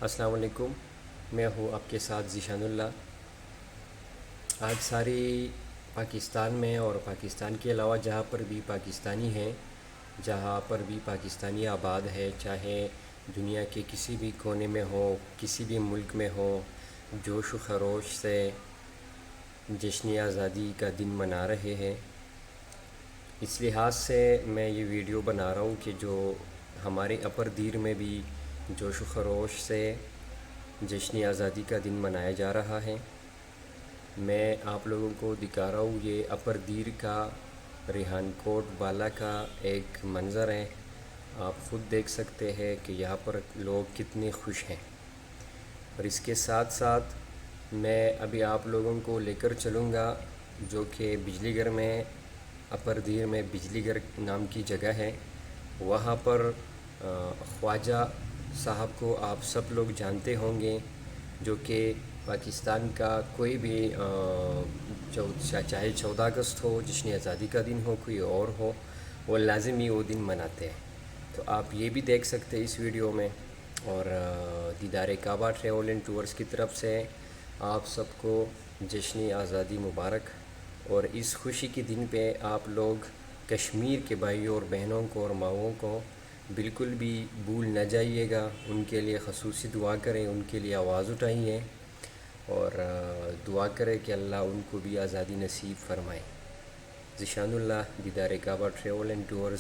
السلام علیکم، میں ہوں آپ کے ساتھ ذیشان اللہ۔ آج ساری پاکستان میں اور پاکستان کے علاوہ جہاں پر بھی پاکستانی ہیں، جہاں پر بھی پاکستانی آباد ہے، چاہے دنیا کے کسی بھی کونے میں ہو، کسی بھی ملک میں ہو، جوش و خروش سے جشن آزادی کا دن منا رہے ہیں۔ اس لحاظ سے میں یہ ویڈیو بنا رہا ہوں کہ جو ہمارے اپر دیر میں بھی جوش و خروش سے جشن آزادی کا دن منایا جا رہا ہے۔ میں آپ لوگوں کو دکھا رہا ہوں، یہ اپر دیر کا ریحان کوٹ بالا کا ایک منظر ہے۔ آپ خود دیکھ سکتے ہیں کہ یہاں پر لوگ کتنے خوش ہیں۔ اور اس کے ساتھ ساتھ میں ابھی آپ لوگوں کو لے کر چلوں گا جو کہ بجلی گھر میں، اپر دیر میں بجلی گھر نام کی جگہ ہے۔ وہاں پر خواجہ صاحب کو آپ سب لوگ جانتے ہوں گے، جو کہ پاکستان کا کوئی بھی چاہے 14 اگست ہو، جشن آزادی کا دن ہو، کوئی اور ہو، وہ لازمی وہ دن مناتے ہیں۔ تو آپ یہ بھی دیکھ سکتے ہیں اس ویڈیو میں۔ اور دیدار کعبہ ٹریول اینڈ ٹورز کی طرف سے آپ سب کو جشن آزادی مبارک۔ اور اس خوشی کے دن پہ آپ لوگ کشمیر کے بھائیوں اور بہنوں کو اور ماؤں کو بالکل بھی بھول نہ جائیے گا، ان کے لیے خصوصی دعا کریں، ان کے لیے آواز اٹھائیے اور دعا کریں کہ اللہ ان کو بھی آزادی نصیب فرمائے۔ ذیشان اللہ، دیدار کعبہ ٹریول اینڈ ٹورز،